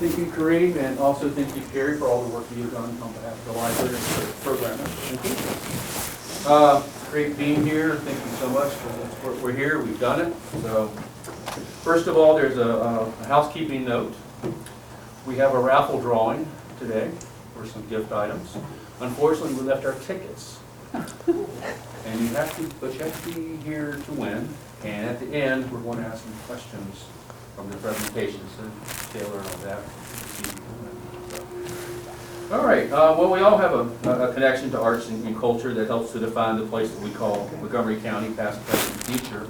Thank you, Kareem, and also thank you, Gary, for all the work you've done on behalf of the library and for the program. Thank you. Great being here. Thank you so much. We're here. We've done it. So, first of all, there's a housekeeping note. We have a raffle drawing today for some gift items. Unfortunately, we left our tickets. And you have to be here to win. And at the end, we're going to ask some questions from the presentation, so Taylor and all that. All right, well, we all have a connection to arts and culture that helps to define the place that we call Montgomery County, past, present, and future.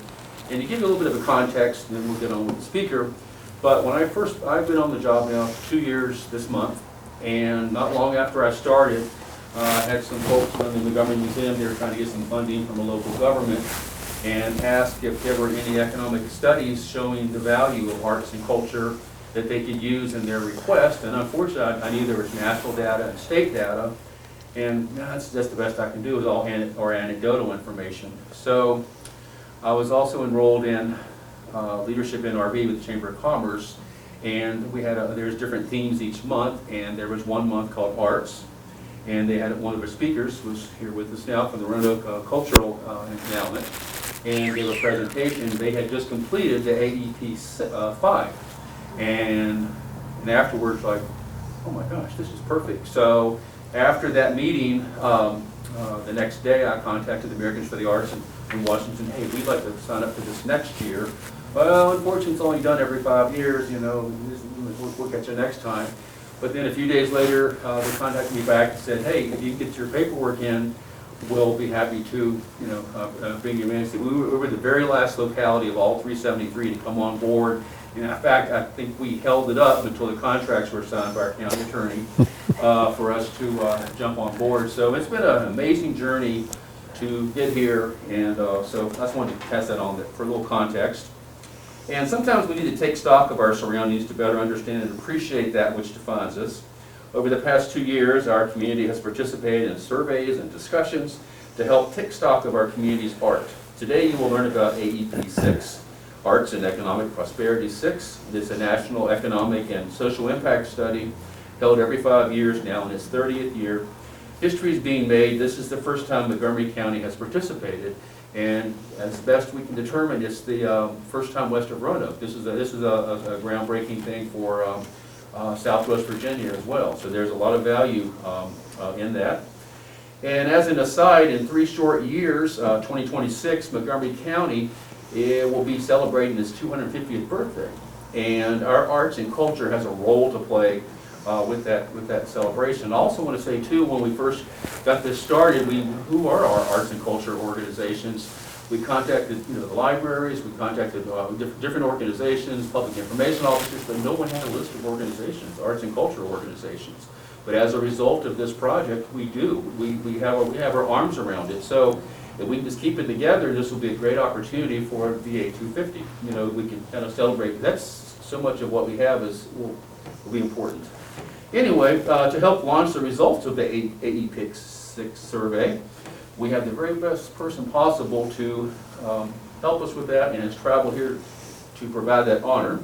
And to give you a little bit of a context, and then we'll get on with the speaker, but when I've been on the job now 2 years this month, and not long after I started, I had some folks from the Montgomery Museum, they were trying to get some funding from a local government, and asked if there were any economic studies showing the value of arts and culture that they could use in their request. And unfortunately, I knew there was national data and state data, and that's the best I can do is all anecdotal information. So I was also enrolled in leadership in RV with the Chamber of Commerce, and we had there's different themes each month, and there was one month called Arts, and they had one of their speakers was here with us now from the Roanoke Cultural Endowment, and gave a presentation. They had just completed the AEP 5, and afterwards, like, oh my gosh, this is perfect. So after that meeting, the next day, I contacted the Americans for the Arts in Washington. Hey, we'd like to sign up for this next year. Well, unfortunately, it's only done every 5 years. You know, we'll get you next time. But then a few days later, they contacted me back and said, hey, if you get your paperwork in, we'll be happy to, bring you in. So we were the very last locality of all 373 to come on board. And in fact, I think we held it up until the contracts were signed by our county attorney for us to jump on board. So it's been an amazing journey to get here, and so I just wanted to pass that on for a little context. And sometimes we need to take stock of our surroundings to better understand and appreciate that which defines us. Over the past 2 years, our community has participated in surveys and discussions to help take stock of our community's art. Today you will learn about AEP 6, Arts and Economic Prosperity 6. It is a national economic and social impact study held every 5 years now in its 30th year. History is being made. This is the first time Montgomery County has participated, and as best we can determine, it's the first time west of Roanoke. This is a groundbreaking thing for Southwest Virginia as well. So there's a lot of value in that. And as an aside, in 3 short years, 2026, Montgomery County will be celebrating its 250th birthday. And our arts and culture has a role to play with that celebration. I also want to say too, when we first got this started, who are our arts and culture organizations? We contacted the libraries, we contacted different organizations, public information officers, but no one had a list of organizations, arts and culture organizations. But as a result of this project, we do. We have our arms around it. So if we can just keep it together, this will be a great opportunity for VA 250. We can kind of celebrate. That's so much of what we have will be important. Anyway, to help launch the results of the AEP 6 survey, we have the very best person possible to help us with that, and has traveled here to provide that honor.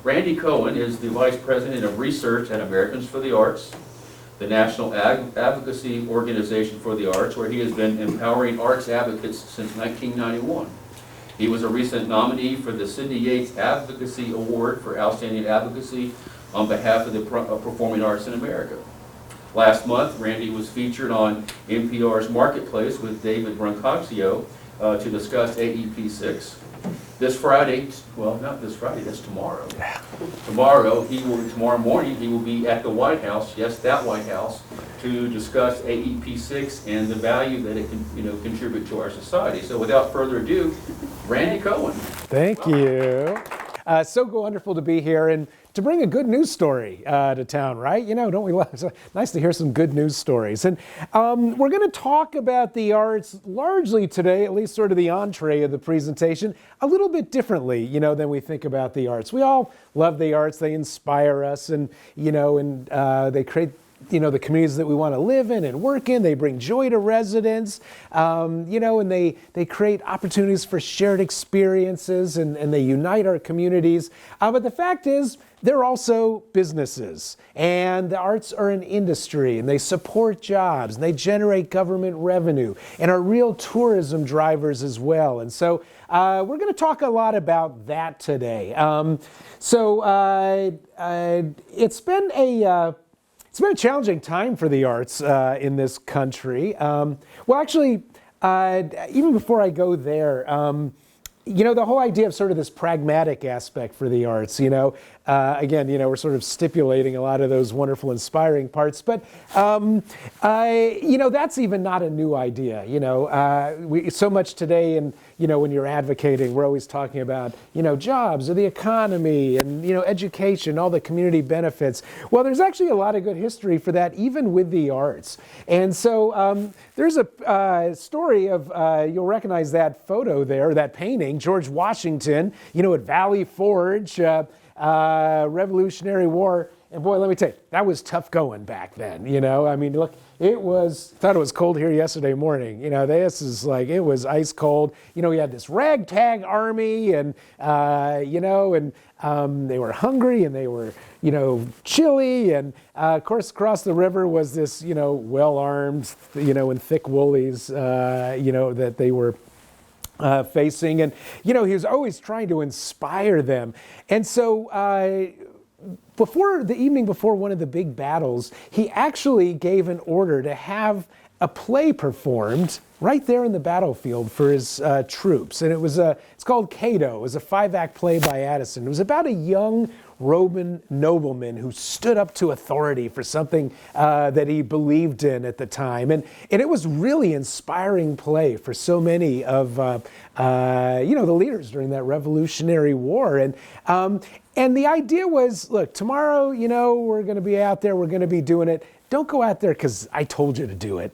Randy Cohen is the Vice President of Research at Americans for the Arts, the National Advocacy Organization for the Arts, where he has been empowering arts advocates since 1991. He was a recent nominee for the Sidney Yates Advocacy Award for Outstanding Advocacy on behalf of the performing arts in America. Last month, Randy was featured on NPR's Marketplace with David Brancaccio to discuss AEP 6. This Friday, well, not this Friday, that's tomorrow. Tomorrow morning, he will be at the White House, yes, that White House, to discuss AEP 6 and the value that it can contribute to our society. So without further ado, Randy Cohen. Thank you. So wonderful to be here and to bring a good news story to town, right? Don't we love it? Nice to hear some good news stories. And we're going to talk about the arts largely today, at least sort of the entree of the presentation, a little bit differently, than we think about the arts. We all love the arts. They inspire us, and, they create the communities that we want to live in and work in. They bring joy to residents, and they create opportunities for shared experiences, and they unite our communities. But the fact is, they're also businesses, and the arts are an industry, and they support jobs, and they generate government revenue, and are real tourism drivers as well. And so we're going to talk a lot about that today. It's been a challenging time for the arts in this country. Even before I go there, the whole idea of sort of this pragmatic aspect for the arts, we're sort of stipulating a lot of those wonderful, inspiring parts, but, that's even not a new idea. So much today, and, when you're advocating, we're always talking about, jobs or the economy and, education, all the community benefits. Well, there's actually a lot of good history for that, even with the arts. And so there's a story of, you'll recognize that photo there, that painting, George Washington, at Valley Forge, Revolutionary War. And boy, let me tell you, that was tough going back then, look, thought it was cold here yesterday morning. This is like, it was ice cold. We had this ragtag army and, they were hungry and they were, chilly. And of course, across the river was this, well-armed, and thick woolies, that they were facing. And, he was always trying to inspire them. And so, the evening before one of the big battles, he actually gave an order to have a play performed right there in the battlefield for his troops. And it's called Cato. It was a 5-act play by Addison. It was about a young Roman nobleman who stood up to authority for something that he believed in at the time. And it was really inspiring play for so many of the leaders during that Revolutionary War. And the idea was, look, tomorrow, we're going to be out there, we're going to be doing it. Don't go out there because I told you to do it.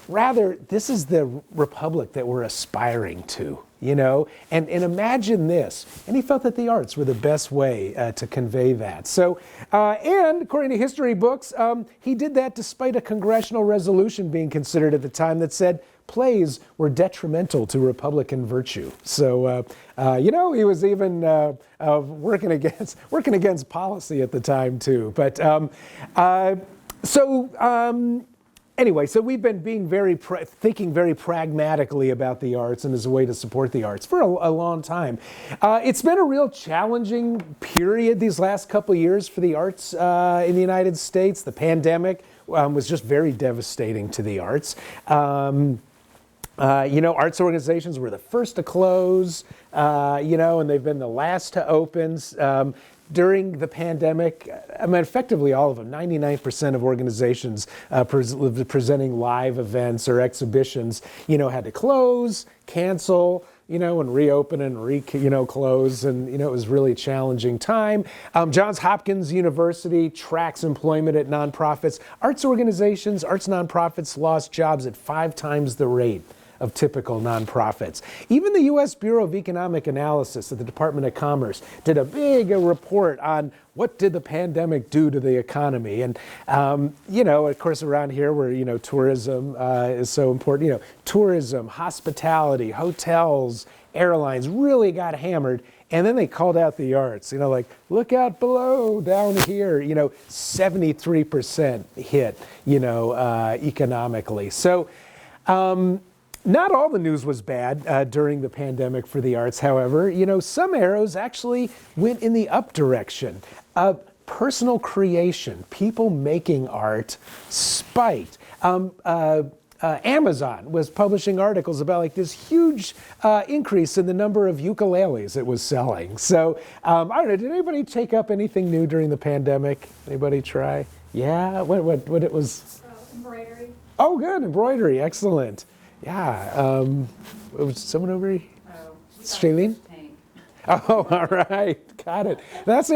Rather, this is the republic that we're aspiring to, and imagine this. And he felt that the arts were the best way to convey that. So, and according to history books, he did that despite a congressional resolution being considered at the time that said plays were detrimental to Republican virtue. So, he was even working against policy at the time too. But anyway, so we've been being thinking very pragmatically about the arts and as a way to support the arts for a long time. It's been a real challenging period these last couple of years for the arts in the United States. The pandemic was just very devastating to the arts. Arts organizations were the first to close, and they've been the last to open. During the pandemic, effectively all of them, 99% of organizations presenting live events or exhibitions, had to close, cancel, and reopen and close. And, it was really challenging time. Johns Hopkins University tracks employment at nonprofits. Arts organizations, arts nonprofits lost jobs at 5 times the rate of typical nonprofits. Even the U.S. Bureau of Economic Analysis at the Department of Commerce did a big report on what did the pandemic do to the economy. And, of course, around here where, tourism is so important, tourism, hospitality, hotels, airlines really got hammered. And then they called out the arts, like, look out below, down here, 73% hit, economically. So, not all the news was bad during the pandemic for the arts, however. Some arrows actually went in the up direction. Personal creation, people making art, spiked. Amazon was publishing articles about this huge increase in the number of ukuleles it was selling. So, I don't know, did anybody take up anything new during the pandemic? Anybody try? Yeah, what it was? Embroidery. Oh, good, embroidery, excellent. Yeah, was someone over here? Oh, Shailene? Oh, all right, got it. That's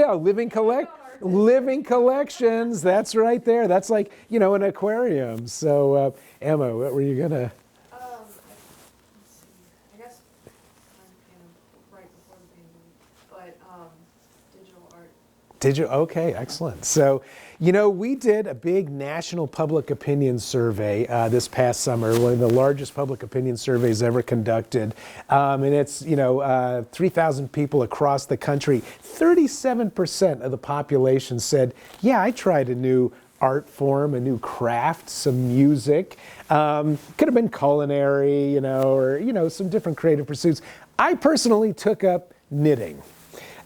living collections. That's right there. That's like an aquarium. So, Emma, what were you gonna? I guess right before the pandemic, but digital art. Did you? Okay, excellent. So, we did a big national public opinion survey this past summer, one of the largest public opinion surveys ever conducted. And it's, 3,000 people across the country. 37% of the population said, yeah, I tried a new art form, a new craft, some music. Could have been culinary, or, some different creative pursuits. I personally took up knitting.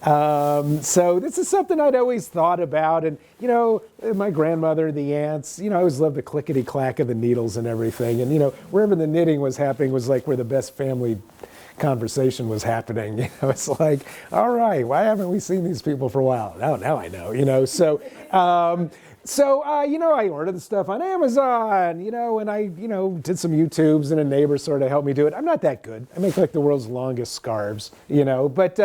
So this is something I'd always thought about, and my grandmother, the aunts, I always loved the clickety clack of the needles and everything, and wherever the knitting was happening was like where the best family conversation was happening. It's like, all right, why haven't we seen these people for a while? Now I know. So, I ordered the stuff on Amazon, and I, did some YouTubes, and a neighbor sort of helped me do it. I'm not that good. I make like the world's longest scarves, but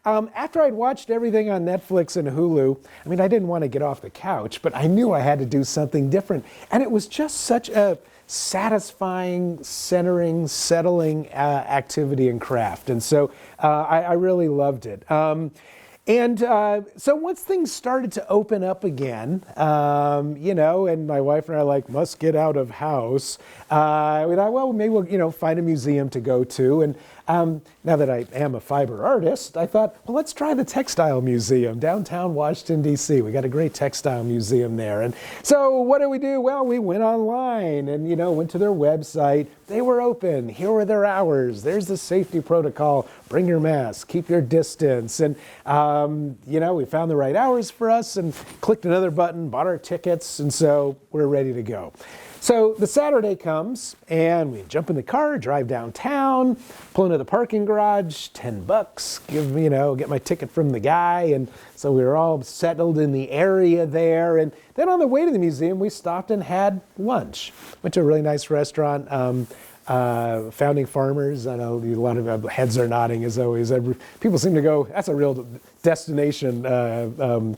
after I'd watched everything on Netflix and Hulu, I didn't want to get off the couch, but I knew I had to do something different. And it was just such a satisfying, centering, settling activity and craft. And so I really loved it. So once things started to open up again, and my wife and I must get out of house, we thought, well, maybe we'll, find a museum to go to. And now that I am a fiber artist, I thought, well, let's try the Textile Museum, downtown Washington, D.C. We got a great textile museum there. And so what did we do? Well, we went online and, went to their website. They were open. Here were their hours. There's the safety protocol. Bring your mask. Keep your distance. And, we found the right hours for us and clicked another button, bought our tickets, and so we're ready to go. So the Saturday comes, and we jump in the car, drive downtown, pull into the parking garage, $10, get my ticket from the guy, and so we were all settled in the area there. And then on the way to the museum, we stopped and had lunch. Went to a really nice restaurant, Founding Farmers. I know a lot of heads are nodding as always. People seem to go, that's a real destination,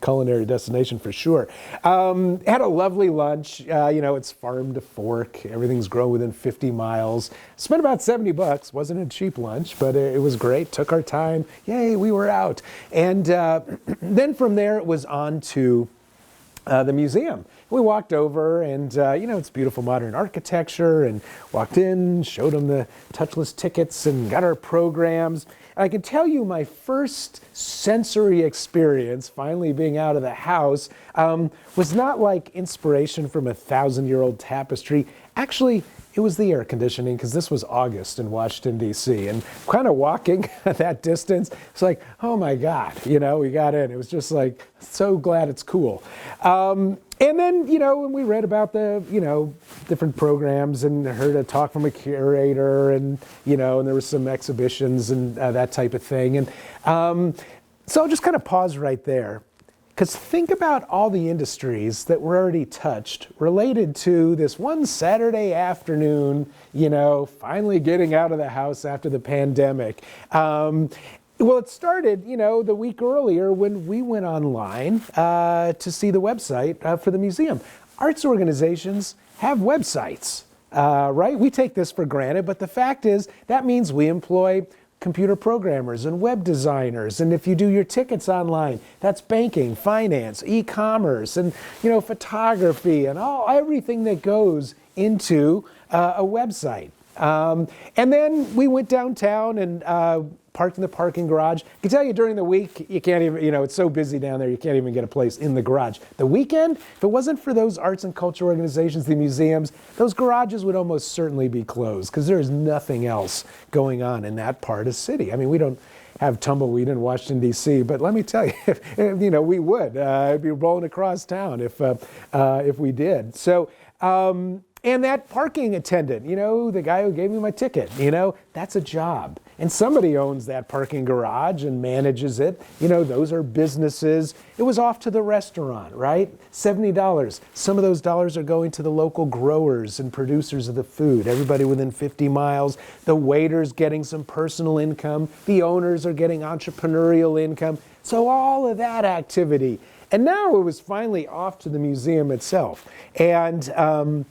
culinary destination for sure. Had a lovely lunch. It's farm to fork. Everything's grown within 50 miles. Spent about $70. Wasn't a cheap lunch, but it was great. Took our time. Yay, we were out. And then from there, it was on to the museum. We walked over and, it's beautiful modern architecture, and walked in, showed them the touchless tickets and got our programs. I can tell you my first sensory experience, finally being out of the house, was not like inspiration from a 1,000-year-old tapestry. Actually, it was the air conditioning, because this was August in Washington, D.C. And kind of walking at that distance, it's like, oh my God, we got in. It was just like, so glad it's cool. And then, when we read about the, different programs and heard a talk from a curator and, and there were some exhibitions and that type of thing. And so I'll just kind of pause right there. Because think about all the industries that were already touched related to this one Saturday afternoon, finally getting out of the house after the pandemic. Well, it started, the week earlier when we went online to see the website for the museum. Arts organizations have websites, right? We take this for granted, but the fact is that means we employ computer programmers and web designers. And if you do your tickets online, that's banking, finance, e-commerce, and, photography and everything that goes into a website. And then we went downtown and parked in the parking garage. I can tell you during the week, you can't even, it's so busy down there, you can't even get a place in the garage. The weekend, if it wasn't for those arts and culture organizations, the museums, those garages would almost certainly be closed because there is nothing else going on in that part of the city. We don't have tumbleweed in Washington, D.C., but let me tell you, we would. It'd be rolling across town if we did. So, and that parking attendant, the guy who gave me my ticket, that's a job. And somebody owns that parking garage and manages it. Those are businesses. It was off to the restaurant, right? $70. Some of those dollars are going to the local growers and producers of the food, everybody within 50 miles. The waiters getting some personal income. The owners are getting entrepreneurial income. So all of that activity. And now it was finally off to the museum itself. And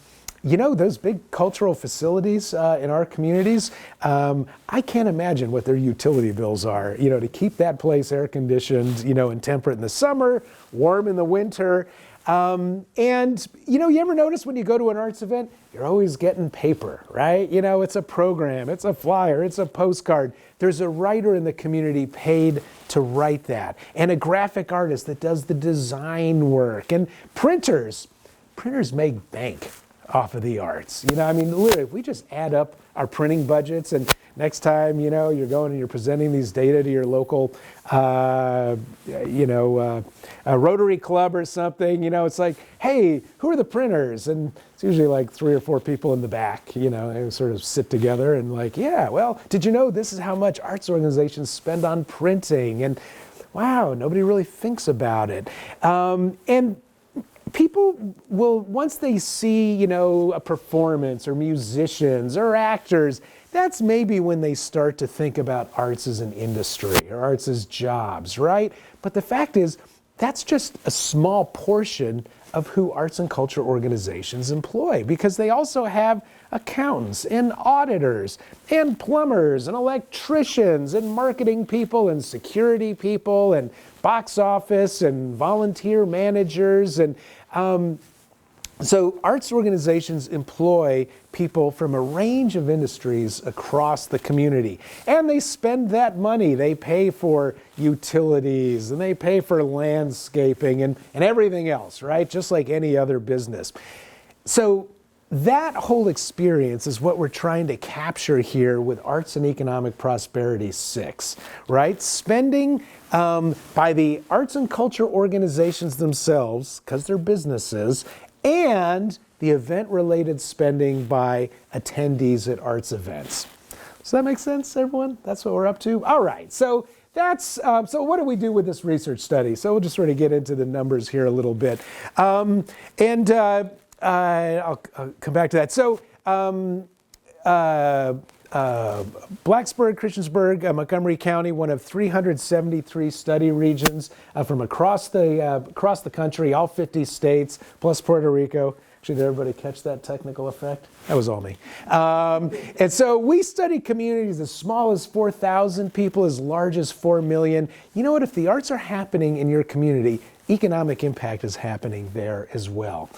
you know, those big cultural facilities in our communities, I can't imagine what their utility bills are, you know, to keep that place air conditioned, you know, and temperate in the summer, warm in the winter. And, you know, you ever notice when you go to an arts event, you're always getting paper, right? You know, it's a program, it's a flyer, it's a postcard. There's a writer in the community paid to write that, and a graphic artist that does the design work, and printers make bank off of the arts. You know, I mean, literally, if we just add up our printing budgets, and next time, you know, you're going and you're presenting these data to your local, a Rotary Club or something, you know, it's like, hey, who are the printers? And it's usually like 3 or 4 people in the back, you know, they sort of sit together and like, yeah, well, did you know this is how much arts organizations spend on printing? And wow, nobody really thinks about it. And people will, once they see, you know, a performance or musicians or actors, that's maybe when they start to think about arts as an industry or arts as jobs, right? But the fact is, that's just a small portion of who arts and culture organizations employ, because they also have accountants and auditors and plumbers and electricians and marketing people and security people and box office and volunteer managers. And so arts organizations employ people from a range of industries across the community. And they spend that money. They pay for utilities and they pay for landscaping and everything else, right? Just like any other business. So that whole experience is what we're trying to capture here with Arts and Economic Prosperity 6, right? Spending by the arts and culture organizations themselves, because they're businesses, and the event-related spending by attendees at arts events. Does that make sense, everyone? That's what we're up to? All right, so that's, so what do we do with this research study? So we'll just sort of get into the numbers here a little bit. I'll come back to that. So Blacksburg, Christiansburg, Montgomery County, one of 373 study regions from across the country, all 50 states, plus Puerto Rico. Actually, did everybody catch that technical effect? That was all me. And so we study communities as small as 4,000 people, as large as 4 million. You know what? If the arts are happening in your community, economic impact is happening there as well.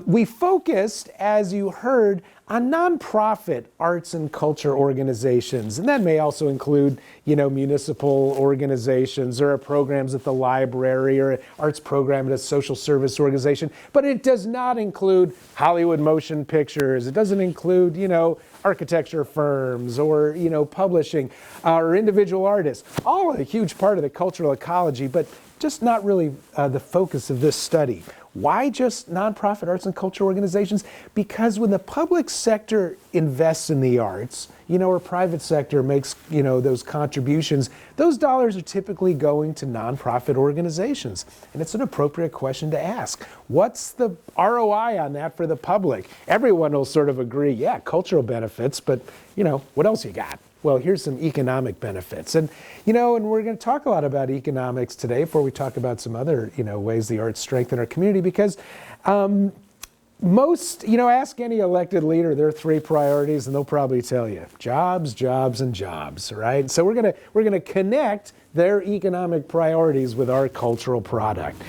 We focused, as you heard, on nonprofit arts and culture organizations, and that may also include, you know, municipal organizations or programs at the library or an arts program at a social service organization. But it does not include Hollywood motion pictures. It doesn't include, you know, architecture firms or, you know, publishing or individual artists. All a huge part of the cultural ecology, but just not really the focus of this study. Why just nonprofit arts and culture organizations? Because when the public sector invests in the arts, you know, or private sector makes, you know, those contributions, those dollars are typically going to nonprofit organizations. And it's an appropriate question to ask. What's the ROI on that for the public? Everyone will sort of agree, yeah, cultural benefits, but, you know, what else you got? Well, here's some economic benefits. And, you know, and we're going to talk a lot about economics today before we talk about some other, you know, ways the arts strengthen our community, because most, you know, ask any elected leader their 3 priorities and they'll probably tell you jobs, jobs, and jobs, right? So we're going to connect their economic priorities with our cultural product.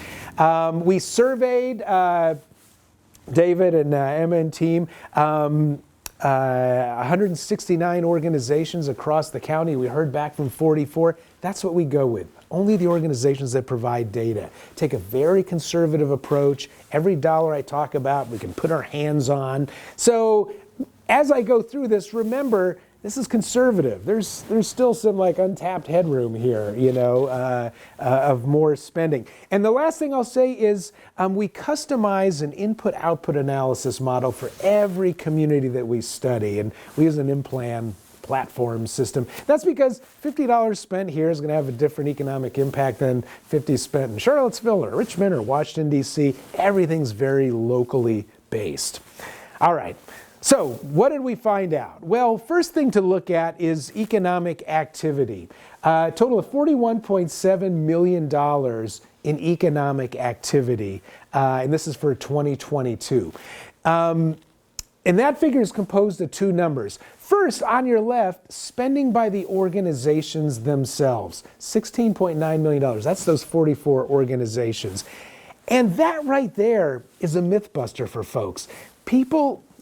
We surveyed David and Emma and team 169 organizations across the county. We heard back from 44. That's what we go with. Only the organizations that provide data. Take a very conservative approach. Every dollar I talk about, we can put our hands on. So as I go through this, remember, this is conservative. There's still some like untapped headroom here, you know, of more spending. And the last thing I'll say is we customize an input-output analysis model for every community that we study, and we use an in-plan platform system. That's because $50 spent here is going to have a different economic impact than $50 spent in Charlottesville or Richmond or Washington, D.C. Everything's very locally based. All right. So what did we find out? Well, first thing to look at is economic activity. Total of $41.7 million in economic activity, and this is for 2022. And that figure is composed of two numbers. First, on your left, spending by the organizations themselves, $16.9 million. That's those 44 organizations. And that right there is a myth buster for folks.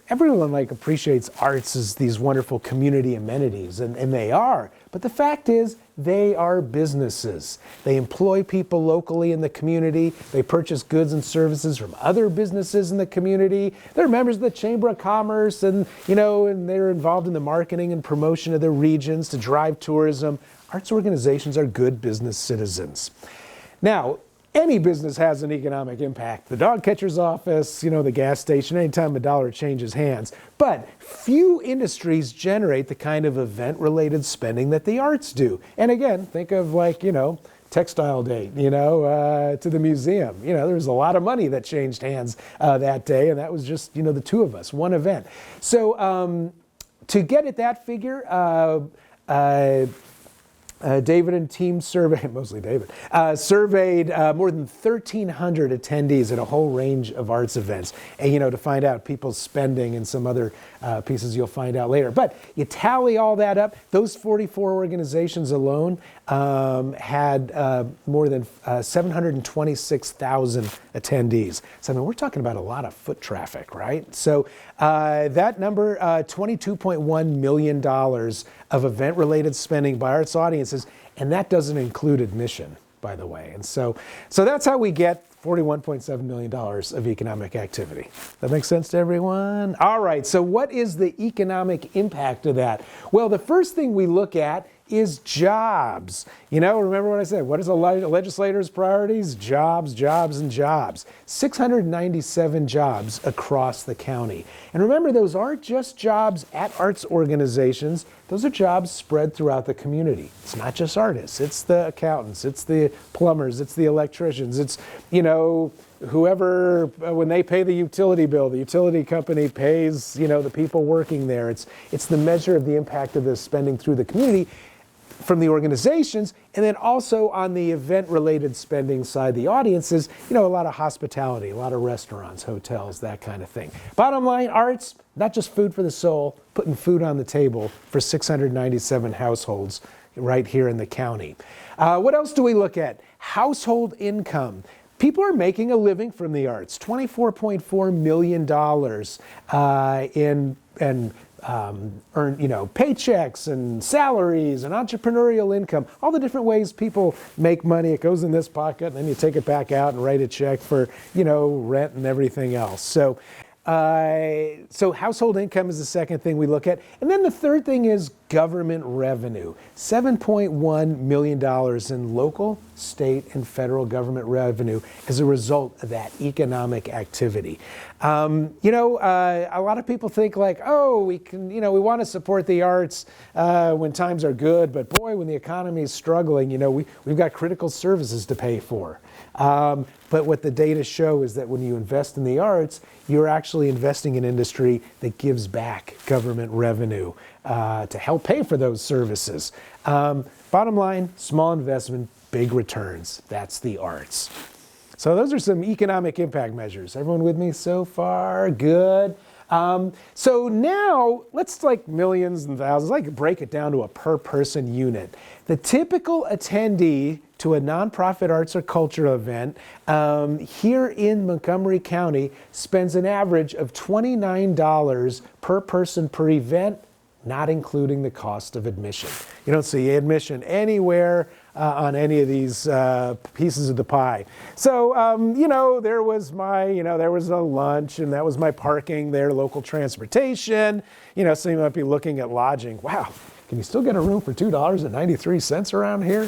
Everyone appreciates arts as these wonderful community amenities, and they are. But the fact is, they are businesses. They employ people locally in the community. They purchase goods and services from other businesses in the community. They're members of the Chamber of Commerce, and they're involved in the marketing and promotion of their regions to drive tourism. Arts organizations are good business citizens. Now, any business has an economic impact. The dog catcher's office, the gas station, anytime a dollar changes hands. But few industries generate the kind of event-related spending that the arts do. And again, think of Textile Day, to the museum. There was a lot of money that changed hands that day, and that was just, the two of us, one event. So to get at that figure, David and team surveyed, mostly David, surveyed more than 1,300 attendees at a whole range of arts events, and to find out people's spending and some other pieces you'll find out later. But you tally all that up, those 44 organizations alone had more than 726,000 attendees. So we're talking about a lot of foot traffic, right? So that number, $22.1 million of event-related spending by arts audiences, and that doesn't include admission, by the way. And so that's how we get $41.7 million of economic activity. That makes sense to everyone? All right, so what is the economic impact of that? Well, the first thing we look at is jobs. Remember what I said? What is a legislator's priorities? Jobs, jobs, and jobs. 697 jobs across the county. And remember, those aren't just jobs at arts organizations. Those are jobs spread throughout the community. It's not just artists. It's the accountants. It's the plumbers. It's the electricians. It's, whoever, when they pay the utility bill, the utility company pays, the people working there. It's the measure of the impact of this spending through the community from the organizations, and then also on the event-related spending side, the audiences, a lot of hospitality, a lot of restaurants, hotels, that kind of thing. Bottom line, arts, not just food for the soul, putting food on the table for 697 households right here in the county. What else do we look at? Household income. People are making a living from the arts. $24.4 million in earn, paychecks and salaries and entrepreneurial income, all the different ways people make money. It goes in this pocket, and then you take it back out and write a check for, rent and everything else. So household income is the second thing we look at. And then the third thing is government revenue. $7.1 million in local, state, and federal government revenue as a result of that economic activity. A lot of people think we want to support the arts when times are good, but boy, when the economy is struggling, we've got critical services to pay for. But what the data show is that when you invest in the arts, you're actually investing in industry that gives back government revenue to help pay for those services. Bottom line, small investment, big returns. That's the arts. So those are some economic impact measures. Everyone with me so far? Good. So now let's millions and thousands, break it down to a per person unit. The typical attendee to a nonprofit arts or culture event here in Montgomery County spends an average of $29 per person per event, not including the cost of admission. You don't see admission anywhere on any of these pieces of the pie. So, there was there was a lunch, and that was my parking there, local transportation. So you might be looking at lodging. Wow, can you still get a room for $2.93 around here?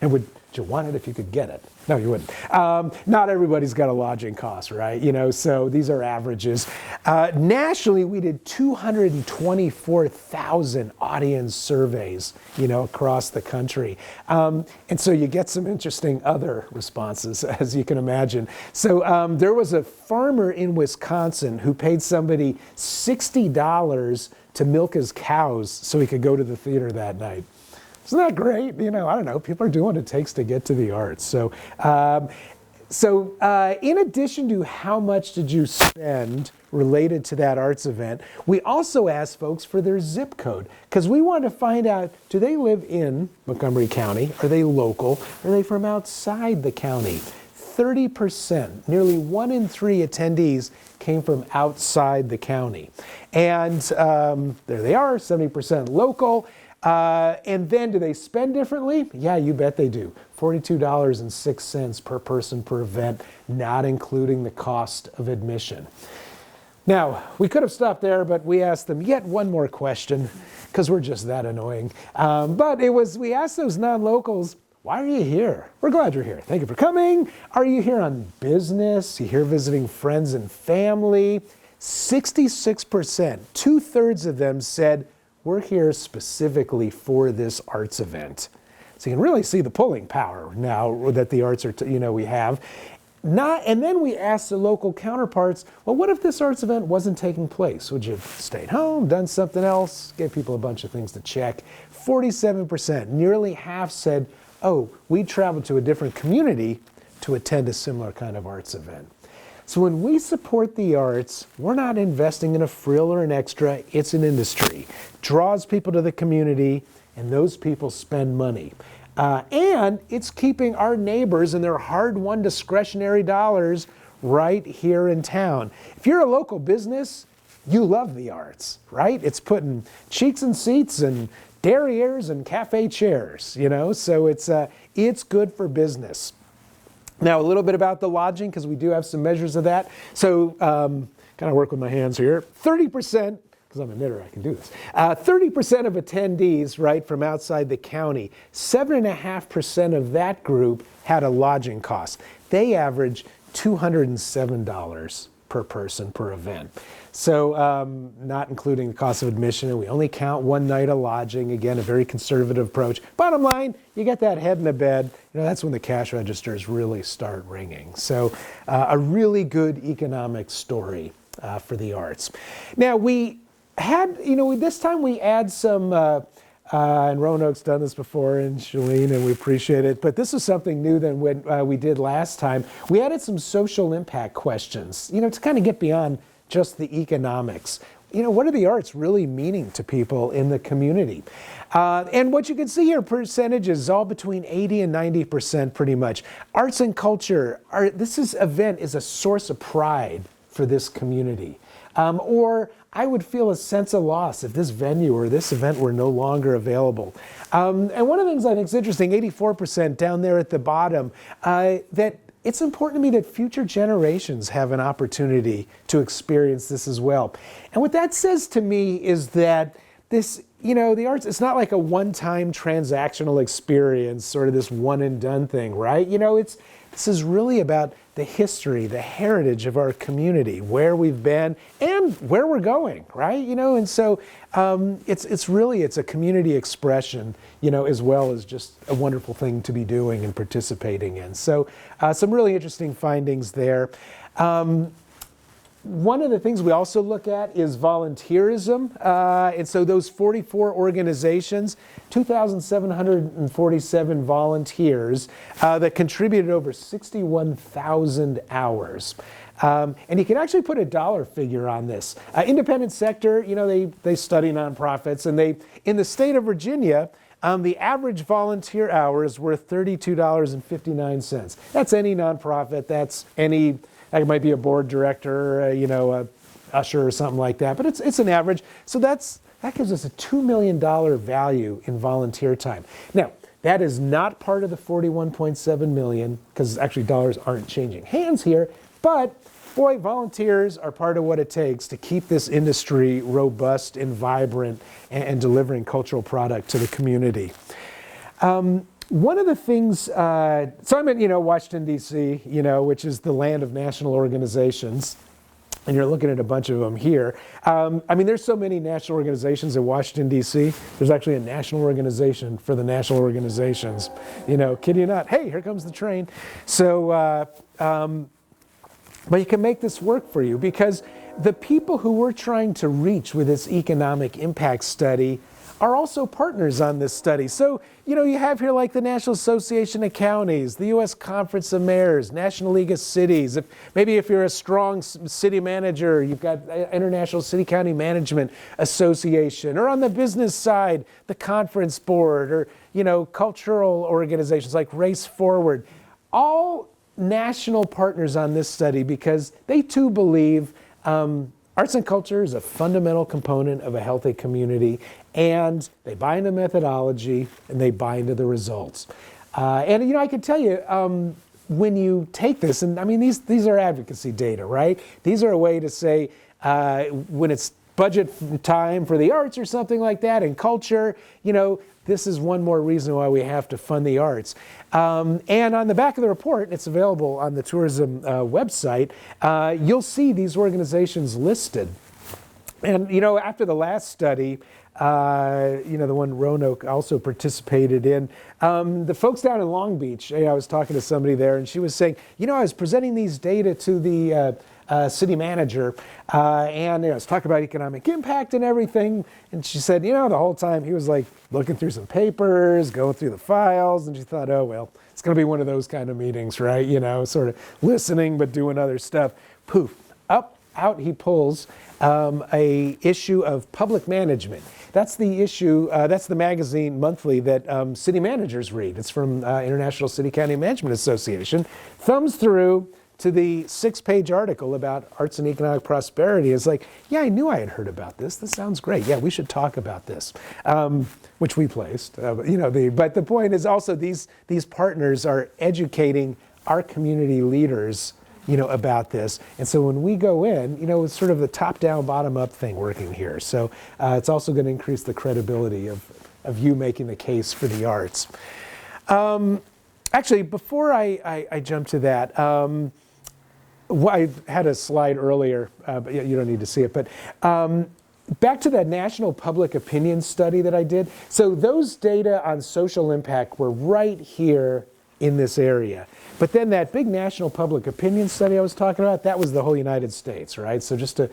And would you want it if you could get it? No, you wouldn't. Not everybody's got a lodging cost, right? So these are averages. Nationally, we did 224,000 audience surveys, across the country. And so you get some interesting other responses, as you can imagine. So there was a farmer in Wisconsin who paid somebody $60 to milk his cows so he could go to the theater that night. Isn't that great? I don't know. People are doing what it takes to get to the arts. So So in addition to how much did you spend related to that arts event, we also asked folks for their zip code because we wanted to find out, do they live in Montgomery County? Are they local? Are they from outside the county? 30%, nearly 1 in 3 attendees came from outside the county. And there they are, 70% local. And then do they spend differently? Yeah, you bet they do. $42.06 per person per event, not including the cost of admission. Now, we could have stopped there, but we asked them yet one more question because we're just that annoying. But we asked those non-locals, why are you here? We're glad you're here. Thank you for coming. Are you here on business? You here visiting friends and family? 66%, 2/3 of them said, we're here specifically for this arts event. So you can really see the pulling power now that the arts are, we have. And then we asked the local counterparts, well, what if this arts event wasn't taking place? Would you have stayed home, done something else? Gave people a bunch of things to check. 47%, nearly half said, oh, we traveled to a different community to attend a similar kind of arts event. So when we support the arts, we're not investing in a frill or an extra, it's an industry. Draws people to the community, and those people spend money. And it's keeping our neighbors and their hard-won discretionary dollars right here in town. If you're a local business, you love the arts, right? It's putting cheeks in seats and derrieres and cafe chairs, so it's good for business. Now, a little bit about the lodging, because we do have some measures of that. So, kind of work with my hands here. 30%, because I'm a knitter, I can do this. 30% of attendees, right, from outside the county, 7.5% of that group had a lodging cost. They average $207 per person per event. So not including the cost of admission, we only count one night of lodging. Again, a very conservative approach. Bottom line, you get that head in the bed, that's when the cash registers really start ringing. So a really good economic story for the arts. Now we had, this time we add some, and Roanoke's done this before, and Shalene, and we appreciate it, but this is something new than what we did last time. We added some social impact questions, to kind of get beyond just the economics. What are the arts really meaning to people in the community? And what you can see here, percentages is all between 80 and 90% pretty much. Arts and culture, this event is a source of pride for this community. Or I would feel a sense of loss if this venue or this event were no longer available. And one of the things I think is interesting, 84% down there at the bottom, that it's important to me that future generations have an opportunity to experience this as well. And what that says to me is that this, the arts, it's not like a one-time transactional experience, sort of this one and done thing, right? This is really about the history, the heritage of our community, where we've been and where we're going, right? And so it's a community expression, as well as just a wonderful thing to be doing and participating in. So some really interesting findings there. One of the things we also look at is volunteerism. And so those 44 organizations, 2,747 volunteers that contributed over 61,000 hours. And you can actually put a dollar figure on this. Independent sector, they study nonprofits, and in the state of Virginia, the average volunteer hours were $32.59. That's any nonprofit, that's any, that might be a board director, a usher or something like that, but it's an average. So that gives us a $2 million value in volunteer time. Now, that is not part of the $41.7 million, because actually dollars aren't changing hands here, but boy, volunteers are part of what it takes to keep this industry robust and vibrant and delivering cultural product to the community. One of the things, so I'm in, Washington, D.C., which is the land of national organizations, and you're looking at a bunch of them here. There's so many national organizations in Washington, D.C., there's actually a national organization for the national organizations. Kid you not, hey, here comes the train. So, but you can make this work for you, because the people who we're trying to reach with this economic impact study are also partners on this study. So, you have here like the National Association of Counties, the U.S. Conference of Mayors, National League of Cities. Maybe if you're a strong city manager, you've got International City County Management Association, or on the business side, the Conference Board, or, cultural organizations like Race Forward. All national partners on this study because they too believe arts and culture is a fundamental component of a healthy community, and they buy into methodology and they buy into the results. And I can tell you, when you take this, and I mean these are advocacy data, right? These are a way to say when it's budget time for the arts or something like that, and culture, this is one more reason why we have to fund the arts. And on the back of the report, it's available on the tourism website, you'll see these organizations listed. And, after the last study, the one Roanoke also participated in, the folks down in Long Beach, I was talking to somebody there, and she was saying, I was presenting these data to the city manager, and I was talking about economic impact and everything, and she said, the whole time he was like looking through some papers, going through the files, and she thought, oh, well, it's going to be one of those kind of meetings, right? Sort of listening but doing other stuff. Poof, out he pulls a issue of public management. That's the issue, that's the magazine monthly that city managers read. It's from International City County Management Association. Thumbs through to the 6-page article about arts and economic prosperity. It's like, yeah, I knew I had heard about this. This sounds great. Yeah, we should talk about this, which we placed. But the point is also these partners are educating our community leaders, about this. And so when we go in, it's sort of the top-down, bottom-up thing working here. So it's also going to increase the credibility of you making the case for the arts. Actually, before I jump to that, I had a slide earlier, but you don't need to see it. But back to that national public opinion study that I did. So those data on social impact were right here in this area. But then that big national public opinion study I was talking about, that was the whole United States, right? So just to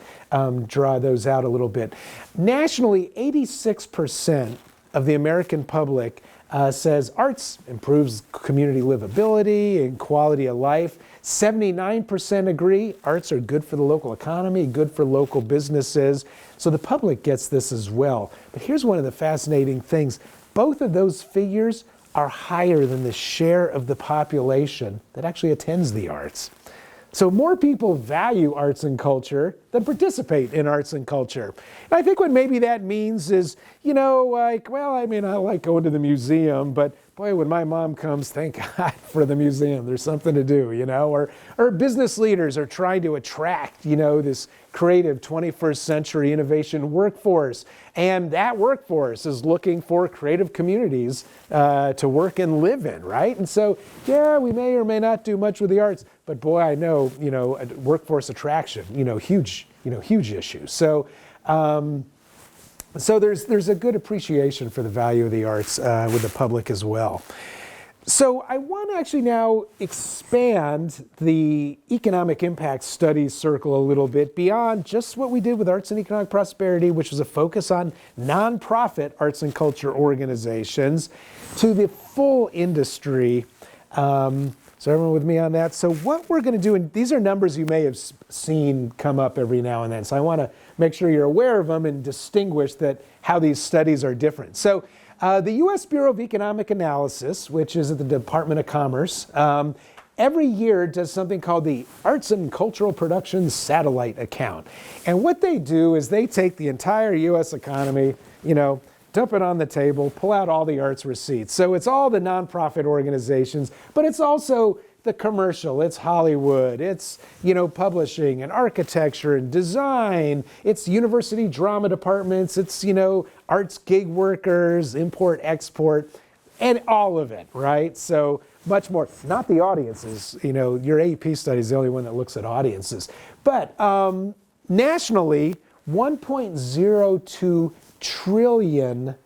draw those out a little bit. Nationally, 86% of the American public says arts improves community livability and quality of life. 79% agree arts are good for the local economy, good for local businesses. So the public gets this as well. But here's one of the fascinating things. Both of those figures are higher than the share of the population that actually attends the arts. So more people value arts and culture than participate in arts and culture. And I think what maybe that means is, I like going to the museum, but boy, when my mom comes, thank God for the museum. There's something to do, or business leaders are trying to attract, this creative 21st century innovation workforce. And that workforce is looking for creative communities to work and live in, right? And so, yeah, we may or may not do much with the arts, but boy, I know, workforce attraction, huge issue. So, so there's a good appreciation for the value of the arts with the public as well. So I want to actually now expand the economic impact studies circle a little bit beyond just what we did with arts and economic prosperity, which was a focus on nonprofit arts and culture organizations, to the full industry. So everyone with me on that? So what we're going to do, and these are numbers you may have seen come up every now and then, so I want to make sure you're aware of them and distinguish how these studies are different. So the U.S. Bureau of Economic Analysis, which is at the Department of Commerce, every year does something called the Arts and Cultural Production Satellite Account. And what they do is they take the entire U.S. economy, dump it on the table, pull out all the arts receipts. So it's all the nonprofit organizations, but it's also the commercial, it's Hollywood, it's, publishing and architecture and design, it's university drama departments, it's, arts gig workers, import, export, and all of it, right? So much more, not the audiences, your AP study is the only one that looks at audiences. But nationally, $1.02 trillion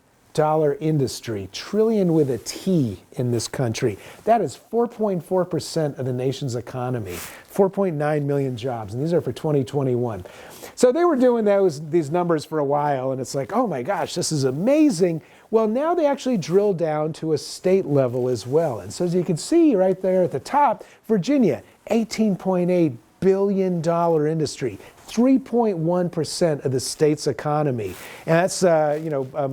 industry, trillion with a T in this country. That is 4.4% of the nation's economy, 4.9 million jobs, and these are for 2021. So they were doing these numbers for a while, and it's like, oh my gosh, this is amazing. Well, now they actually drill down to a state level as well. And so as you can see right there at the top, Virginia, $18.8 billion industry, 3.1% of the state's economy. And that's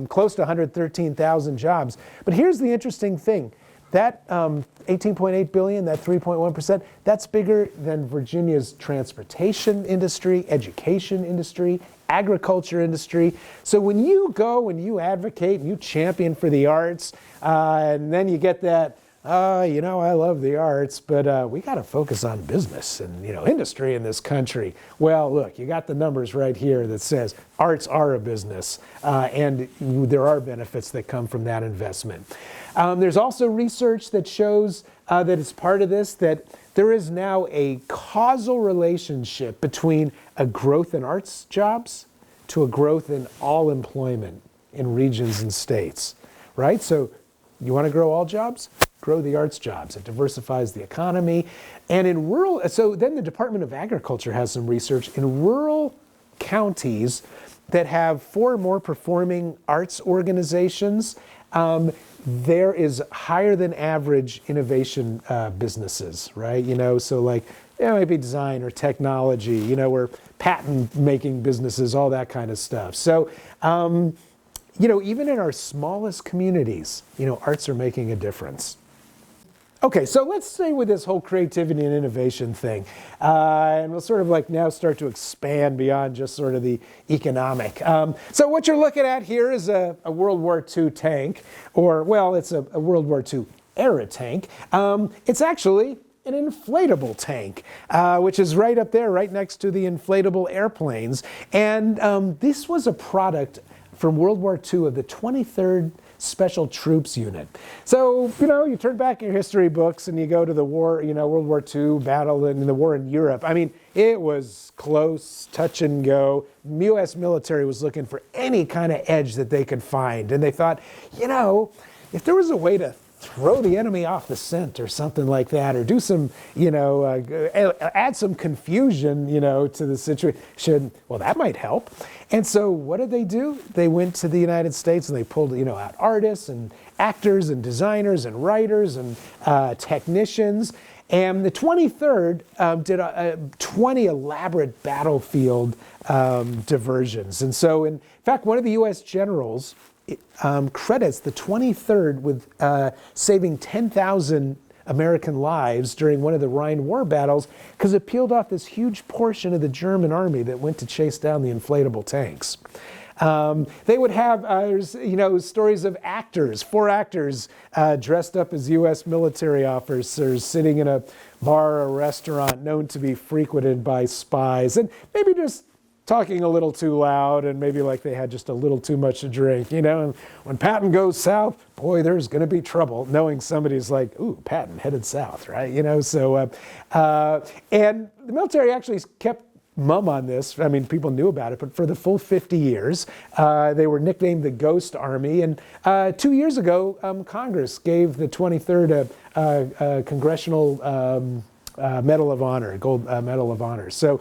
close to 113,000 jobs. But here's the interesting thing. That 18.8 billion, that 3.1%, that's bigger than Virginia's transportation industry, education industry, agriculture industry. So when you go and you advocate and you champion for the arts, and then you get that, I love the arts, but we got to focus on business and industry in this country. Well, look, you got the numbers right here that says arts are a business, and there are benefits that come from that investment. There's also research that shows that it's part of this, that there is now a causal relationship between a growth in arts jobs to a growth in all employment in regions and states, right? So you want to grow all jobs? Grow the arts jobs. It diversifies the economy. And in rural, so then the Department of Agriculture has some research in rural counties that have 4 or more performing arts organizations. There is higher than average innovation businesses, right? So like it might be design or technology, or patent making businesses, all that kind of stuff. So, even in our smallest communities, arts are making a difference. Okay, so let's stay with this whole creativity and innovation thing. And we'll sort of like now start to expand beyond just sort of the economic. So what you're looking at here is a World War II tank, or, well, it's a World War II era tank. It's actually an inflatable tank, which is right up there, right next to the inflatable airplanes. And this was a product from World War II of the 23rd Special Troops Unit. So, you turn back your history books and you go to the war, World War II battle and the war in Europe. I mean, it was close, touch and go. The U.S. military was looking for any kind of edge that they could find. And they thought, if there was a way to throw the enemy off the scent or something like that, or do some, add some confusion, to the situation, well, that might help. And so what did they do? They went to the United States and they pulled, out artists and actors and designers and writers and technicians. And the 23rd did 20 elaborate battlefield diversions. And so, in fact, one of the U.S. generals credits the 23rd with saving 10,000 American lives during one of the Rhine War battles, because it peeled off this huge portion of the German army that went to chase down the inflatable tanks. They would have, stories of actors, 4 actors dressed up as U.S. military officers sitting in a bar or restaurant known to be frequented by spies, and maybe just talking a little too loud, and maybe like they had just a little too much to drink, and when Patton goes south, boy, there's going to be trouble, knowing somebody's like, ooh, Patton headed south, right? So, and the military actually kept mum on this. I mean, people knew about it, but for the full 50 years, they were nicknamed the Ghost Army. And 2 years ago, Congress gave the 23rd a Congressional Medal of Honor, Gold Medal of Honor. So,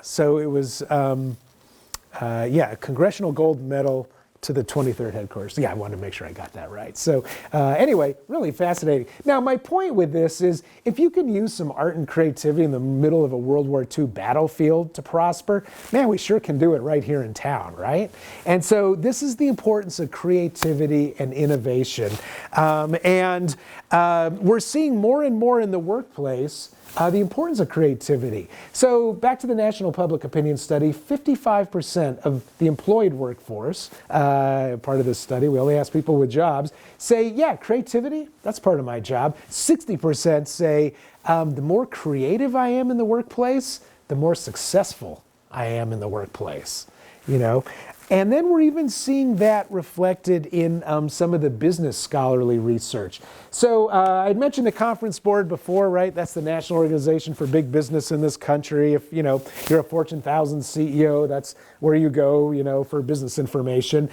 so it was, a Congressional Gold Medal to the 23rd headquarters. Yeah, I wanted to make sure I got that right. So anyway, really fascinating. Now, my point with this is, if you can use some art and creativity in the middle of a World War II battlefield to prosper, man, we sure can do it right here in town, right? And so this is the importance of creativity and innovation. We're seeing more and more in the workplace the importance of creativity. So back to the National Public Opinion Study, 55% of the employed workforce, part of this study, we only asked people with jobs, say, yeah, creativity, that's part of my job. 60% say, the more creative I am in the workplace, the more successful I am in the workplace, And then we're even seeing that reflected in some of the business scholarly research. So I'd mentioned the Conference Board before, right? That's the national organization for big business in this country. If, you're a Fortune 1000 CEO, that's where you go, for business information.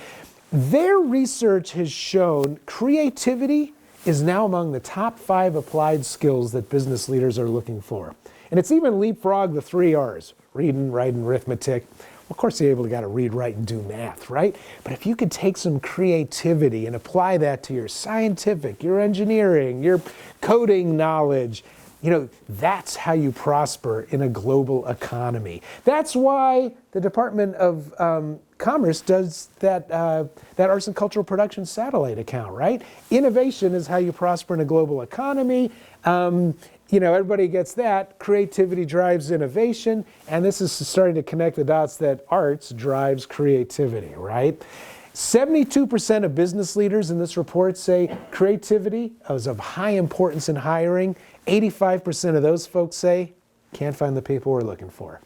Their research has shown creativity is now among the top 5 applied skills that business leaders are looking for. And it's even leapfrogged the 3 R's, reading, writing, arithmetic. Of course, you're able to got to read, write, and do math, right? But if you could take some creativity and apply that to your scientific, your engineering, your coding knowledge, that's how you prosper in a global economy. That's why the Department of Commerce does that Arts and Cultural Production satellite account, right? Innovation is how you prosper in a global economy. Everybody gets that. Creativity drives innovation, and this is starting to connect the dots that arts drives creativity, right? 72% of business leaders in this report say creativity is of high importance in hiring. 85% of those folks say can't find the people we're looking for.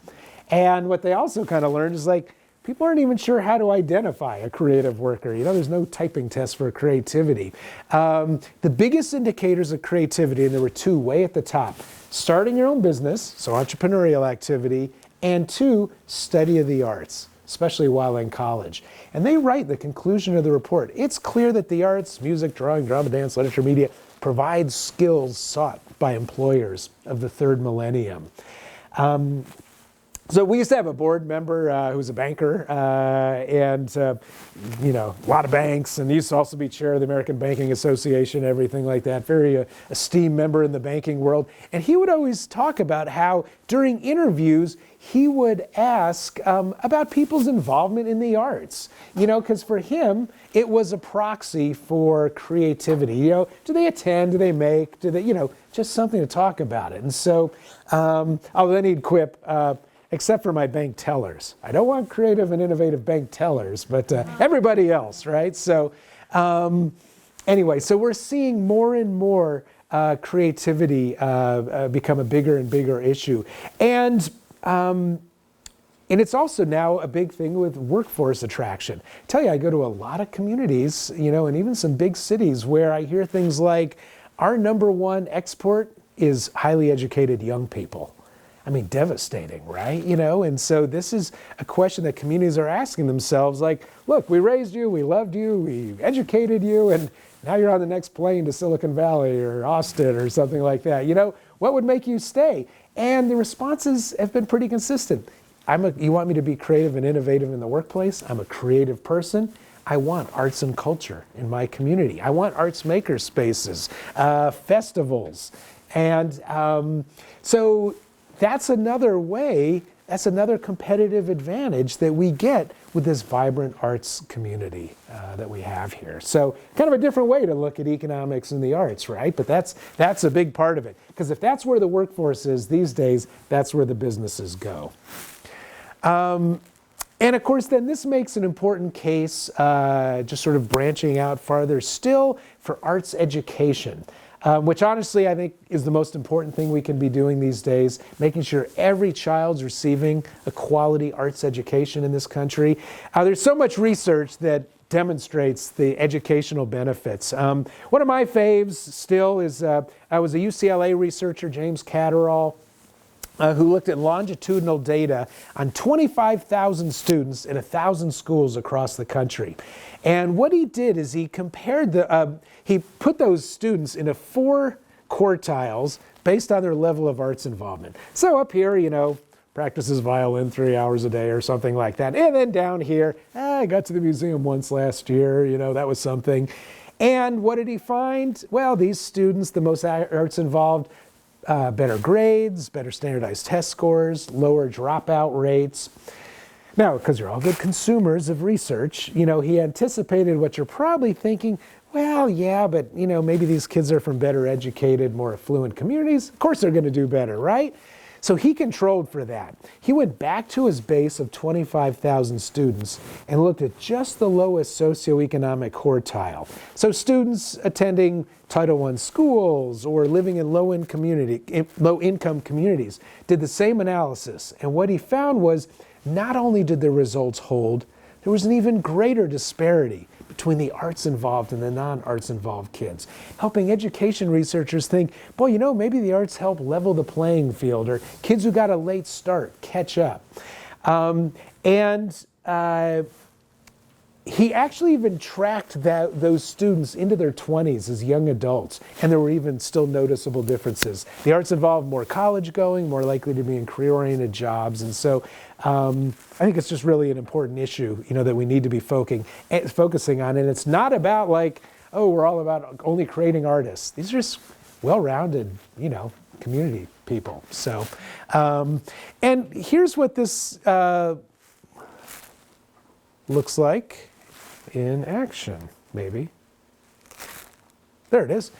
And what they also kind of learned is people aren't even sure how to identify a creative worker. There's no typing test for creativity. The biggest indicators of creativity, and there were 2 way at the top: starting your own business, so entrepreneurial activity, and 2, study of the arts, especially while in college. And they write the conclusion of the report: it's clear that the arts, music, drawing, drama, dance, literature, media, provide skills sought by employers of the 3rd millennium. So we used to have a board member who was a banker, and a lot of banks, and he used to also be chair of the American Banking Association, everything like that. Very esteemed member in the banking world. And he would always talk about how during interviews he would ask about people's involvement in the arts. Because for him it was a proxy for creativity. Do they attend? Do they make? Do they? Just something to talk about it. And so, then he'd quip. Except for my bank tellers. I don't want creative and innovative bank tellers, but everybody else, right? So anyway, so we're seeing more and more creativity become a bigger and bigger issue. And it's also now a big thing with workforce attraction. I tell you, I go to a lot of communities, and even some big cities where I hear things like, our #1 export is highly educated young people. Devastating, right? And so this is a question that communities are asking themselves, look, we raised you, we loved you, we educated you, and now you're on the next plane to Silicon Valley or Austin or something like that. What would make you stay? And the responses have been pretty consistent. You want me to be creative and innovative in the workplace? I'm a creative person. I want arts and culture in my community. I want arts maker spaces, festivals. And so that's another way, that's another competitive advantage that we get with this vibrant arts community that we have here. So kind of a different way to look at economics and the arts, right? But that's a big part of it. Because if that's where the workforce is these days, that's where the businesses go. And of course, then this makes an important case, just sort of branching out farther still, for arts education. Which honestly I think is the most important thing we can be doing these days, making sure every child's receiving a quality arts education in this country. There's so much research that demonstrates the educational benefits. One of my faves still is, I was a UCLA researcher, James Catterall, who looked at longitudinal data on 25,000 students in 1,000 schools across the country. And what he did is he compared he put those students into 4 quartiles based on their level of arts involvement. So up here, practices violin 3 hours a day or something like that. And then down here, I got to the museum once last year, that was something. And what did he find? Well, these students, the most arts involved, better grades, better standardized test scores, lower dropout rates. Now, because you're all good consumers of research, he anticipated what you're probably thinking, well, yeah, but, maybe these kids are from better educated, more affluent communities. Of course they're going to do better, right? So he controlled for that. He went back to his base of 25,000 students and looked at just the lowest socioeconomic quartile. So students attending Title I schools or living in low-income communities did the same analysis. And what he found was not only did the results hold, there was an even greater disparity between the arts involved and the non-arts involved kids, helping education researchers think, boy, maybe the arts help level the playing field, or kids who got a late start catch up. he actually even tracked those students into their 20s as young adults, and there were even still noticeable differences. The arts involved more college going, more likely to be in career-oriented jobs, and so I think it's just really an important issue, that we need to be focusing on. And it's not about like, oh, we're all about only creating artists. These are just well-rounded, community people. So, and here's what this looks like in action, maybe. There it is.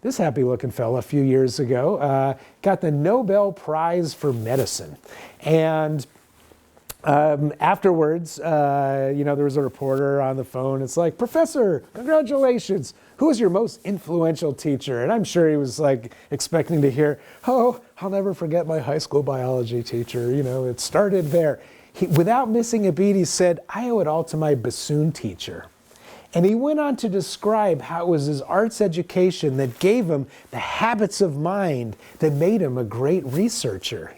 This happy-looking fella a few years ago got the Nobel Prize for Medicine. And afterwards, there was a reporter on the phone. It's like, Professor, congratulations. Who was your most influential teacher? And I'm sure he was like expecting to hear, oh, I'll never forget my high school biology teacher. It started there. Without missing a beat, he said, I owe it all to my bassoon teacher. And he went on to describe how it was his arts education that gave him the habits of mind that made him a great researcher.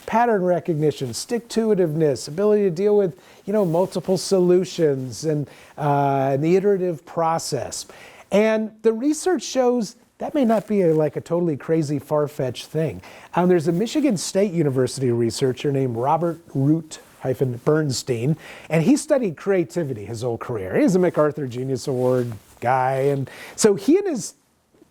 Pattern recognition, stick-to-itiveness, ability to deal with, multiple solutions, and the iterative process. And the research shows that may not be a totally crazy, far-fetched thing. There's a Michigan State University researcher named Robert Root-Bernstein, and he studied creativity his whole career. He's a MacArthur Genius Award guy, and so he and his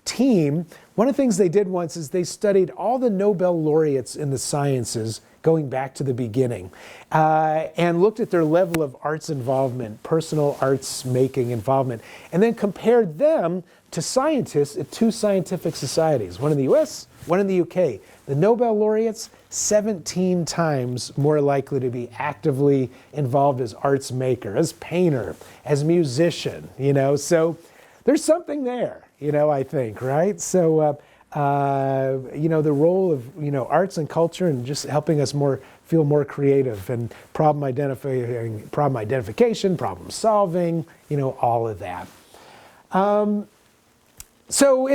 team, one of the things they did once is they studied all the Nobel laureates in the sciences going back to the beginning, and looked at their level of arts involvement, personal arts making involvement, and then compared them to scientists at two scientific societies, one in the US, one in the UK. The Nobel laureates, 17 times more likely to be actively involved as arts maker, as painter, as musician, So there's something there, I think, right? So, the role of, arts and culture and just helping us feel more creative and problem identification, problem solving, all of that. And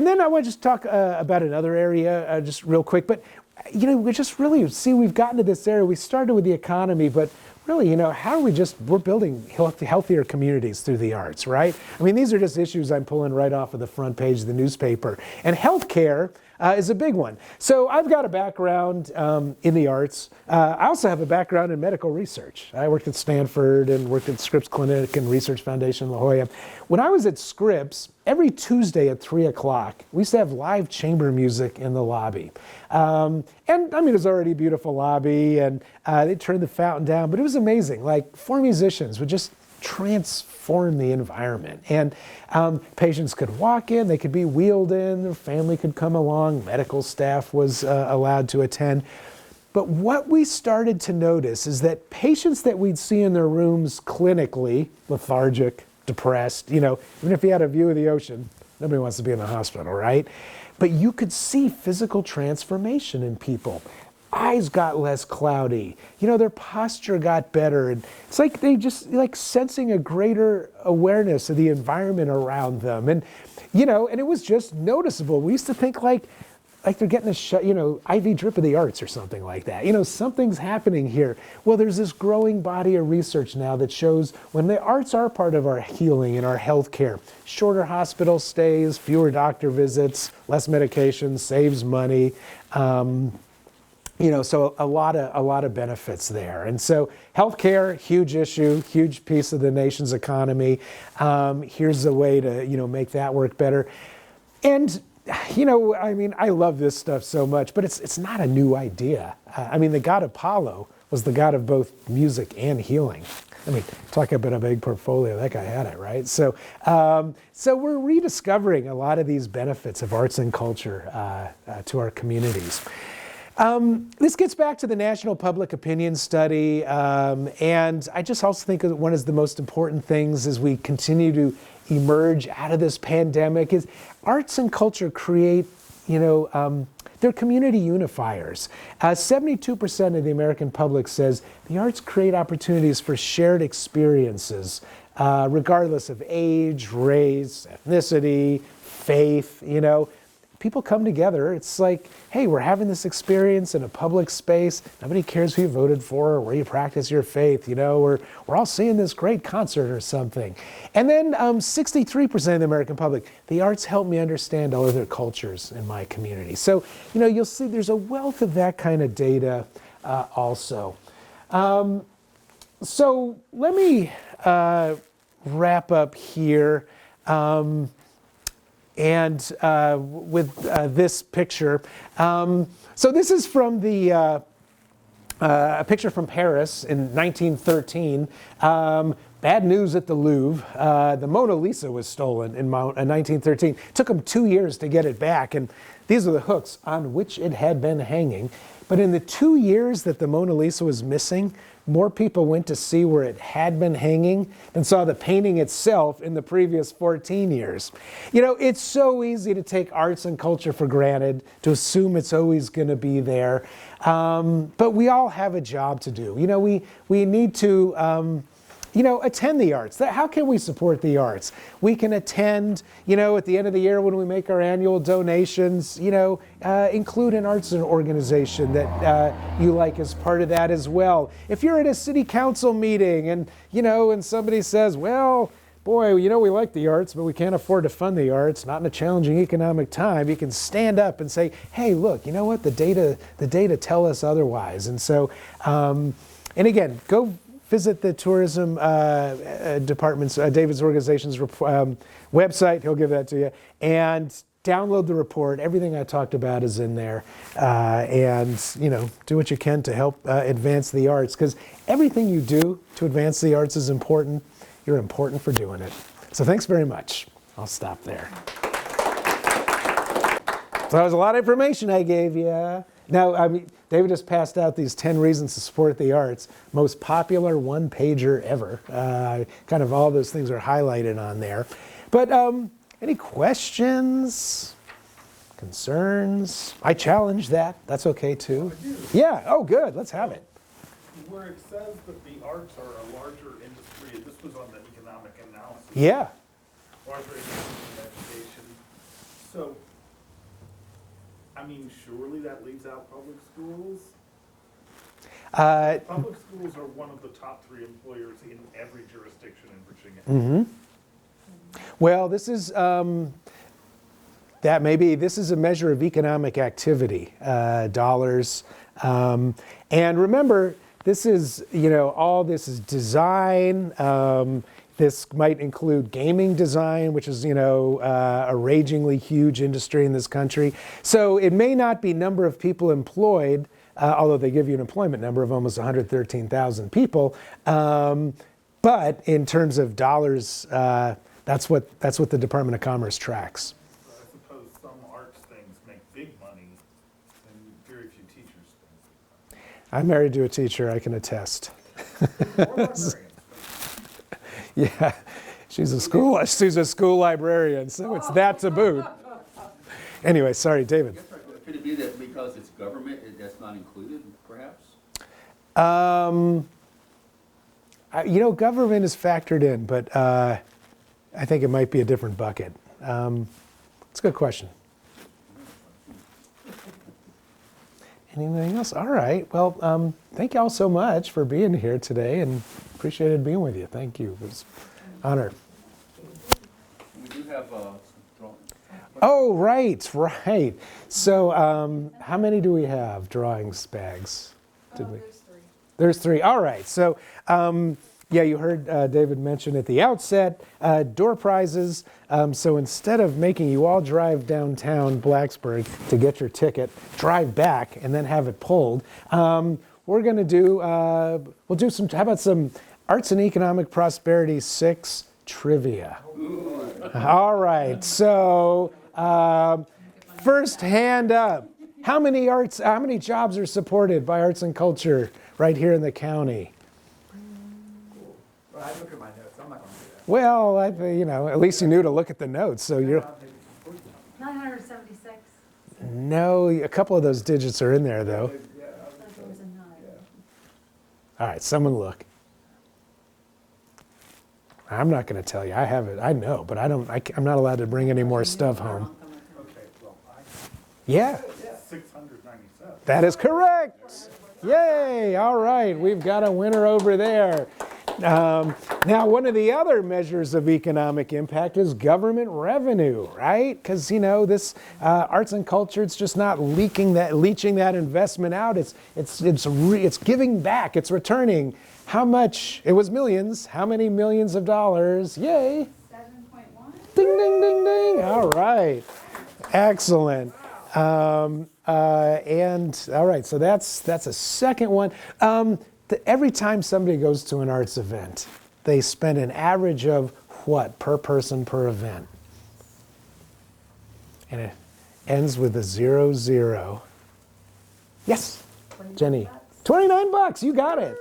then I want to just talk about another area just real quick. But, we just really see we've gotten to this area. We started with the economy, but really, how are we're building healthier communities through the arts, right? I mean, these are just issues I'm pulling right off of the front page of the newspaper. And healthcare is a big one. So I've got a background in the arts. I also have a background in medical research. I worked at Stanford and worked at Scripps Clinic and Research Foundation in La Jolla. When I was at Scripps, every Tuesday at 3 o'clock, we used to have live chamber music in the lobby. And I mean, it was already a beautiful lobby, and they turned the fountain down, but it was amazing. Like, 4 musicians would just transform the environment. And patients could walk in, they could be wheeled in, their family could come along, medical staff was allowed to attend. But what we started to notice is that patients that we'd see in their rooms clinically, lethargic, depressed, even if you had a view of the ocean, nobody wants to be in the hospital, right? But you could see physical transformation in people. Eyes got less cloudy. Their posture got better. And it's like they just sensing a greater awareness of the environment around them. And, and it was just noticeable. We used to think like they're getting a IV drip of the arts or something like that. Something's happening here. Well, there's this growing body of research now that shows when the arts are part of our healing and our health care, shorter hospital stays, fewer doctor visits, less medication, saves money. So a lot of benefits there. And so healthcare, huge issue, huge piece of the nation's economy. Here's a way to, make that work better. And, I love this stuff so much, but it's not a new idea. The god Apollo was the god of both music and healing. Talk about a big portfolio. That guy had it, right? So we're rediscovering a lot of these benefits of arts and culture to our communities. This gets back to the National Public Opinion Study, and I just also think one of the most important things as we continue to emerge out of this pandemic is arts and culture create, they're community unifiers. 72% of the American public says the arts create opportunities for shared experiences, regardless of age, race, ethnicity, faith, people come together. It's like, hey, we're having this experience in a public space. Nobody cares who you voted for or where you practice your faith. We're all seeing this great concert or something. And then 63% of the American public, the arts help me understand all other cultures in my community. So, you'll see there's a wealth of that kind of data also. So let me wrap up here. And with this picture. So this is from a picture from Paris in 1913. Bad news at the Louvre. The Mona Lisa was stolen in 1913. It took them 2 years to get it back. And these are the hooks on which it had been hanging. But in the 2 years that the Mona Lisa was missing, more people went to see where it had been hanging than saw the painting itself in the previous 14 years. It's so easy to take arts and culture for granted, to assume it's always going to be there. But we all have a job to do. We need to attend the arts. How can we support the arts? We can attend, at the end of the year when we make our annual donations, include an arts organization that you like as part of that as well. If you're at a city council meeting and, and somebody says, well, boy, we like the arts, but we can't afford to fund the arts, not in a challenging economic time, you can stand up and say, hey, look, you know what? The data tell us otherwise. And so, and again, go visit the tourism department's, David's organization's website. He'll give that to you. And download the report. Everything I talked about is in there. And, do what you can to help advance the arts. Because everything you do to advance the arts is important. You're important for doing it. So thanks very much. I'll stop there. So that was a lot of information I gave you. Now, David just passed out these 10 reasons to support the arts. Most popular one-pager ever. Kind of all those things are highlighted on there. But any questions, concerns? I challenge that. That's okay too. I do. Yeah. Oh, good. Let's have it. Where it says that the arts are a larger industry, this was on the economic analysis. Yeah. Larger industry in education. So, surely that leaves out public schools? Public schools are one of the top 3 employers in every jurisdiction in Virginia. Mm-hmm. Well, this is this is a measure of economic activity, dollars, and remember, this is all this is design. This might include gaming design, which is, a ragingly huge industry in this country. So it may not be number of people employed, although they give you an employment number of almost 113,000 people. But in terms of dollars, that's what the Department of Commerce tracks. So I suppose some arts things make big money and very few teachers spend. I'm married to a teacher, I can attest. Or librarians. Yeah, she's a school librarian, so it's that to boot. Anyway, sorry, David. Could it be that because it's government, that's not included, perhaps? Government is factored in, but I think it might be a different bucket. It's a good question. Anything else? All right. Well, thank you all so much for being here today, and appreciated being with you. Thank you. It was an honor. We do have drawings. Oh, right. So how many do we have drawings bags? Did we? There's 3. There's 3. All right. So you heard David mention at the outset, door prizes. So instead of making you all drive downtown Blacksburg to get your ticket, drive back and then have it pulled, we're going to do, we'll do some, how about some Arts and Economic Prosperity 6 trivia. All right. So first hand up. How many jobs are supported by arts and culture right here in the county? Well, I look at my notes. I'm not going to do that. Well, at least you knew to look at the notes. So you're 976. no, a couple of those digits are in there though. Yeah, I thought there was a 9. All right, someone look. I'm not going to tell you. I have it. I know, but I'm not allowed to bring any more stuff home. Okay, well, I Yeah, 697. that is correct. Yay, all right, we've got a winner over there. Now, one of the other measures of economic impact is government revenue, right? Because, you know, this arts and culture, it's just not leaching that investment out. It's giving back, it's returning. How much? It was millions. How many millions of dollars? Yay. 7.1. Ding, ding, ding, ding. All right. Excellent. And all right, so that's a second one. Every time somebody goes to an arts event, they spend an average of what per person per event? And it ends with a 00. Yes, Jenny. $29, you got it.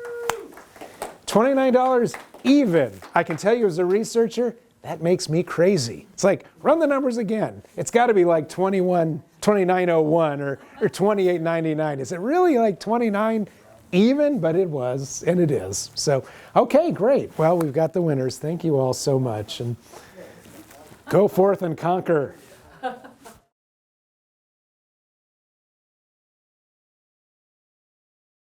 $29 even. I can tell you as a researcher, that makes me crazy. It's like, run the numbers again. It's got to be like $29.01 or $28.99. Is it really like 29 even? But it was, and it is. So, okay, great. Well, we've got the winners. Thank you all so much. And go forth and conquer.